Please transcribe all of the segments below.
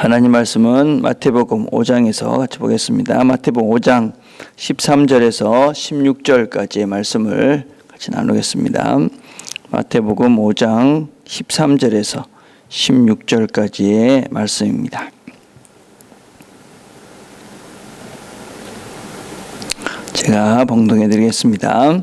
하나님 말씀은 마태복음 5장에서 같이 보겠습니다. 마태복음 5장 13절에서 16절까지의 말씀을 같이 나누겠습니다. 마태복음 5장 13절에서 16절까지의 말씀입니다. 제가 봉독해 드리겠습니다.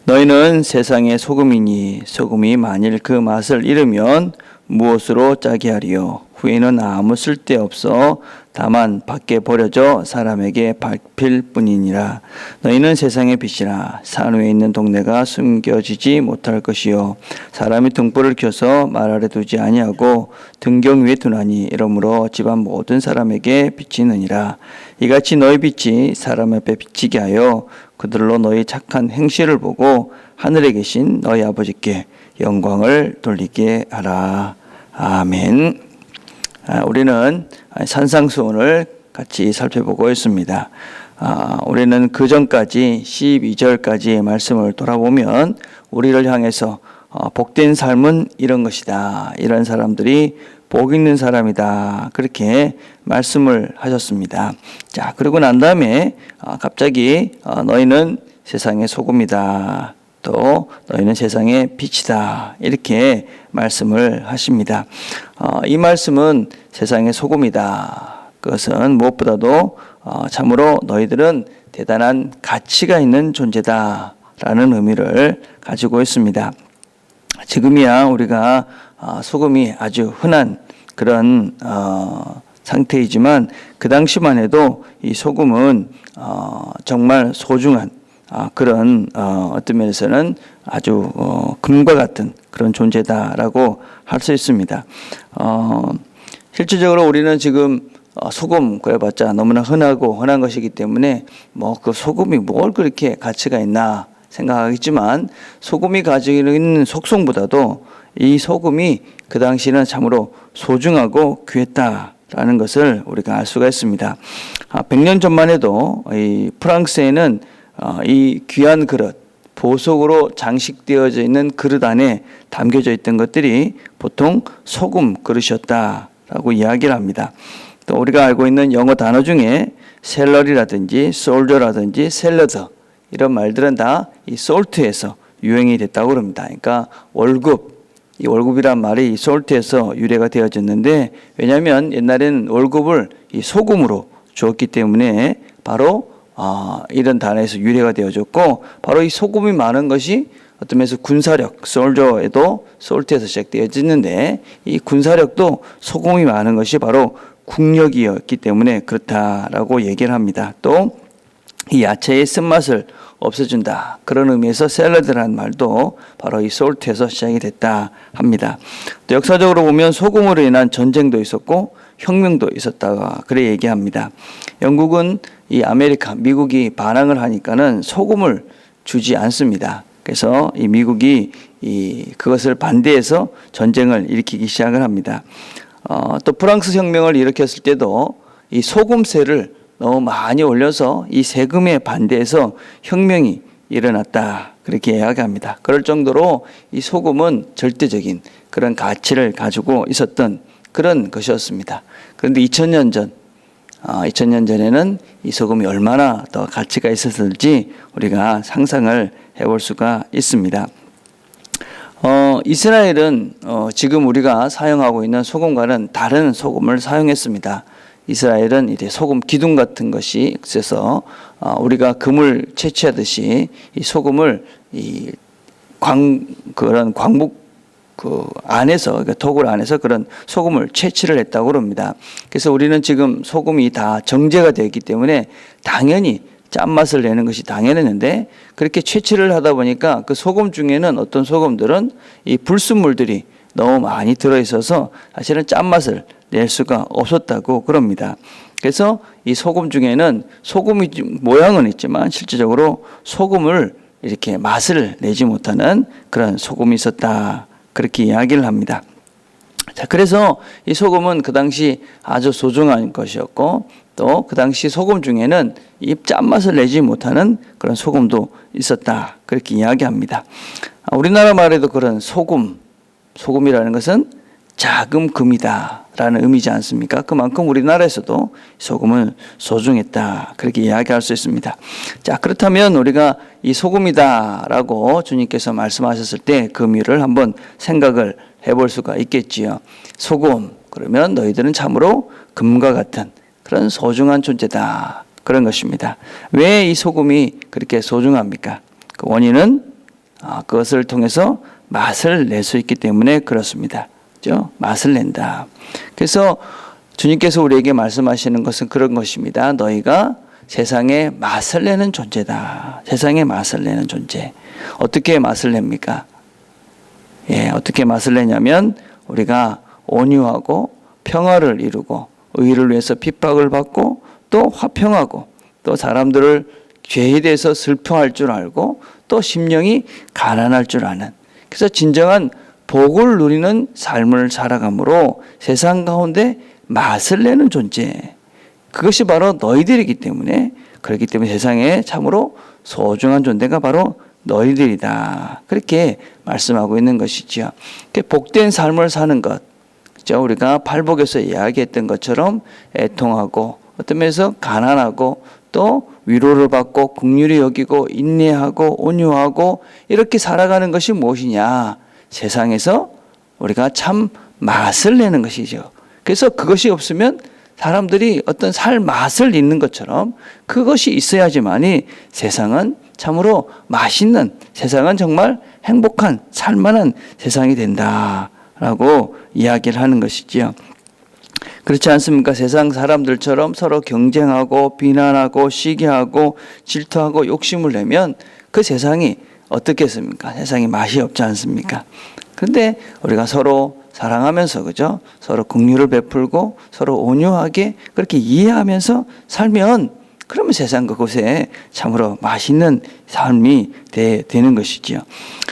너희는 세상의 소금이니 소금이 만일 그 맛을 잃으면 무엇으로 짜게 하리요? 후에는 아무 쓸데없어 다만 밖에 버려져 사람에게 밟힐 뿐이니라. 너희는 세상의 빛이라. 산 위에 있는 동네가 숨겨지지 못할 것이요 사람이 등불을 켜서 말 아래 두지 아니하고 등경 위에 두나니 이러므로 집안 모든 사람에게 비치느니라. 이같이 너희 빛이 사람 앞에 비치게 하여 그들로 너희 착한 행실을 보고 하늘에 계신 너희 아버지께 영광을 돌리게 하라. 아멘. 우리는 산상수훈을 같이 살펴보고 있습니다. 우리는 그 전까지 12절까지의 말씀을 돌아보면 우리를 향해서 복된 삶은 이런 것이다. 이런 사람들이 복 있는 사람이다. 그렇게 말씀을 하셨습니다. 자, 그러고 난 다음에 갑자기 너희는 세상의 소금이다. 또 너희는 세상의 빛이다. 이렇게 말씀을 하십니다. 이 말씀은 세상의 소금이다. 그것은 무엇보다도 참으로 너희들은 대단한 가치가 있는 존재다. 라는 의미를 가지고 있습니다. 지금이야 우리가 소금이 아주 흔한 그런 상태이지만 그 당시만 해도 이 소금은 정말 소중한 그런 어떤 면에서는 아주 금과 같은 그런 존재다라고 할 수 있습니다. 실질적으로 우리는 지금 소금 그래봤자 너무나 흔한 것이기 때문에 뭐 그 소금이 뭘 그렇게 가치가 있나 생각하겠지만 소금이 가지고 있는 속성보다도 이 소금이 그 당시에는 참으로 소중하고 귀했다라는 것을 우리가 알 수가 있습니다. 100년 전만 해도 이 프랑스에는 이 귀한 그릇, 보석으로 장식되어져 있는 그릇 안에 담겨져 있던 것들이 보통 소금 그릇이었다라고 이야기를 합니다. 또 우리가 알고 있는 영어 단어 중에 샐러리라든지 솔저라든지 샐러드 이런 말들은 다 이 솔트에서 유행이 됐다고 그럽니다. 그러니까 이 월급이란 말이 이 솔트에서 유래가 되어졌는데 왜냐하면 옛날에는 월급을 이 소금으로 주었기 때문에 바로 이런 단어에서 유래가 되어졌고 바로 이 소금이 많은 것이 어떤 면에서 군사력, 솔저에도 솔트에서 시작되어졌는데 이 군사력도 소금이 많은 것이 바로 국력이었기 때문에 그렇다라고 얘기를 합니다. 또 이 야채의 쓴맛을 없애준다. 그런 의미에서 샐러드라는 말도 바로 이 솔트에서 시작이 됐다 합니다. 또 역사적으로 보면 소금으로 인한 전쟁도 있었고 혁명도 있었다가 그래 얘기합니다. 영국은 이 미국이 반항을 하니까는 소금을 주지 않습니다. 그래서 이 미국이 그것을 반대해서 전쟁을 일으키기 시작을 합니다. 또 프랑스 혁명을 일으켰을 때도 이 소금세를 너무 많이 올려서 이 세금에 반대해서 혁명이 일어났다. 그렇게 이야기합니다. 그럴 정도로 이 소금은 절대적인 그런 가치를 가지고 있었던 그런 것이었습니다. 그런데 2000년 전에는 이 소금이 얼마나 더 가치가 있었을지 우리가 상상을 해볼 수가 있습니다. 이스라엘은 지금 우리가 사용하고 있는 소금과는 다른 소금을 사용했습니다. 이스라엘은 이제 소금 기둥 같은 것이 있어서 우리가 금을 채취하듯이 이 소금을 그런 광목 안에서 그러니까 토굴 안에서 그런 소금을 채취를 했다고 합니다. 그래서 우리는 지금 소금이 다 정제가 되어 있기 때문에 당연히 짠맛을 내는 것이 당연했는데 그렇게 채취를 하다 보니까 그 소금 중에는 어떤 소금들은 이 불순물들이 너무 많이 들어있어서 사실은 짠맛을 낼 수가 없었다고 그럽니다. 그래서 이 소금 중에는 소금이 모양은 있지만 실질적으로 소금을 이렇게 맛을 내지 못하는 그런 소금이 있었다. 그렇게 이야기를 합니다. 자, 그래서 이 소금은 그 당시 아주 소중한 것이었고 또 그 당시 소금 중에는 이 짠맛을 내지 못하는 그런 소금도 있었다. 그렇게 이야기합니다. 우리나라 말에도 그런 소금이라는 것은 작은 금이다라는 의미지 않습니까? 그만큼 우리나라에서도 소금은 소중했다, 그렇게 이야기할 수 있습니다. 자, 그렇다면 우리가 이 소금이다라고 주님께서 말씀하셨을 때 그 의미를 한번 생각을 해볼 수가 있겠지요. 소금, 그러면 너희들은 참으로 금과 같은 그런 소중한 존재다, 그런 것입니다. 왜 이 소금이 그렇게 소중합니까? 그 원인은 그것을 통해서 맛을 낼 수 있기 때문에 그렇습니다. 그렇죠? 맛을 낸다. 그래서 주님께서 우리에게 말씀하시는 것은 그런 것입니다. 너희가 세상에 맛을 내는 존재다. 세상에 맛을 내는 존재. 어떻게 맛을 냅니까? 어떻게 맛을 내냐면 우리가 온유하고 평화를 이루고 의를 위해서 핍박을 받고 또 화평하고 또 사람들을 죄에 대해서 슬퍼할 줄 알고 또 심령이 가난할 줄 아는, 그래서 진정한 복을 누리는 삶을 살아감으로 세상 가운데 맛을 내는 존재, 그것이 바로 너희들이기 때문에, 그렇기 때문에 세상에 참으로 소중한 존재가 바로 너희들이다, 그렇게 말씀하고 있는 것이지요. 복된 삶을 사는 것, 그렇죠? 우리가 팔복에서 이야기했던 것처럼 애통하고 어떤 면에서 가난하고 또 위로를 받고 긍휼히 여기고 인내하고 온유하고 이렇게 살아가는 것이 무엇이냐? 세상에서 우리가 참 맛을 내는 것이죠. 그래서 그것이 없으면 사람들이 어떤 살 맛을 잊는 것처럼 그것이 있어야지만이 세상은 참으로 맛있는, 세상은 정말 행복한 살만한 세상이 된다라고 이야기를 하는 것이지요. 그렇지 않습니까? 세상 사람들처럼 서로 경쟁하고 비난하고 시기하고 질투하고 욕심을 내면 그 세상이 어떻겠습니까? 세상이 맛이 없지 않습니까? 그런데 우리가 서로 사랑하면서, 그죠? 서로 긍휼을 베풀고 서로 온유하게 그렇게 이해하면서 살면, 그러면 세상 그곳에 참으로 맛있는 삶이 되는 것이지요.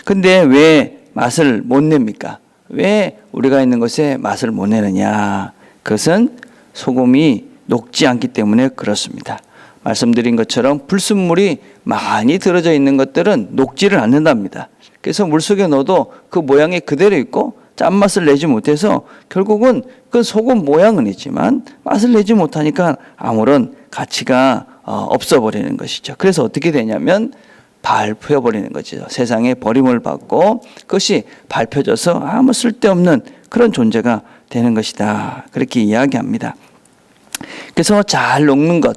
근데 왜 맛을 못 냅니까? 왜 우리가 있는 곳에 맛을 못 내느냐? 그것은 소금이 녹지 않기 때문에 그렇습니다. 말씀드린 것처럼 불순물이 많이 들어져 있는 것들은 녹지를 않는답니다. 그래서 물속에 넣어도 그 모양이 그대로 있고 짠맛을 내지 못해서 결국은 그 소금 모양은 있지만 맛을 내지 못하니까 아무런 가치가 없어버리는 것이죠. 그래서 어떻게 되냐면 밟혀버리는 거죠. 세상에 버림을 받고 그것이 밟혀져서 아무 쓸데없는 그런 존재가 되는 것이다, 그렇게 이야기합니다. 그래서 잘 녹는 것,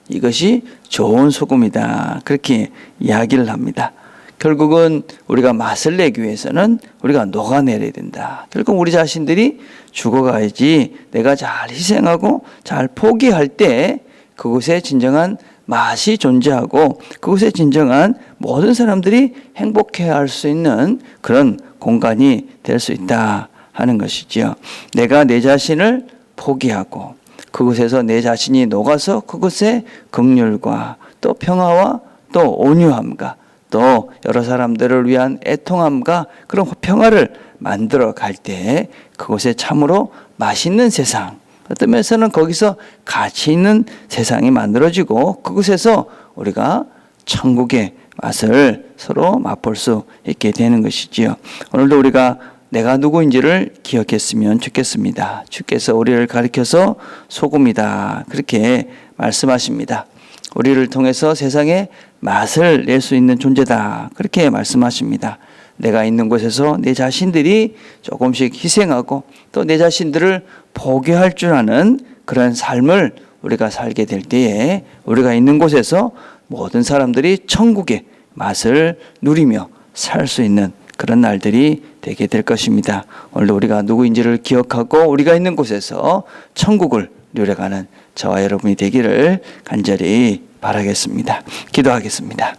이것이 좋은 소금이다, 그렇게 이야기를 합니다. 결국은 우리가 맛을 내기 위해서는 우리가 녹아내려야 된다. 결국 우리 자신들이 죽어가야지, 내가 잘 희생하고 잘 포기할 때 그곳에 진정한 맛이 존재하고 그곳에 진정한 모든 사람들이 행복해야 할 수 있는 그런 공간이 될 수 있다 하는 것이지요. 내가 내 자신을 포기하고 그곳에서 내 자신이 녹아서 그곳에 긍휼과 또 평화와 또 온유함과 또 여러 사람들을 위한 애통함과 그런 평화를 만들어 갈 때 그곳에 참으로 맛있는 세상, 어떤 면에서는 거기서 가치 있는 세상이 만들어지고 그곳에서 우리가 천국의 맛을 서로 맛볼 수 있게 되는 것이지요. 오늘도 우리가 내가 누구인지를 기억했으면 좋겠습니다. 주께서 우리를 가리켜서 소금이다, 그렇게 말씀하십니다. 우리를 통해서 세상에 맛을 낼 수 있는 존재다, 그렇게 말씀하십니다. 내가 있는 곳에서 내 자신들이 조금씩 희생하고 또 내 자신들을 포기할 줄 아는 그런 삶을 우리가 살게 될 때에 우리가 있는 곳에서 모든 사람들이 천국의 맛을 누리며 살 수 있는 그런 날들이 되게 될 것입니다. 오늘도 우리가 누구인지를 기억하고 우리가 있는 곳에서 천국을 누려가는 저와 여러분이 되기를 간절히 바라겠습니다. 기도하겠습니다.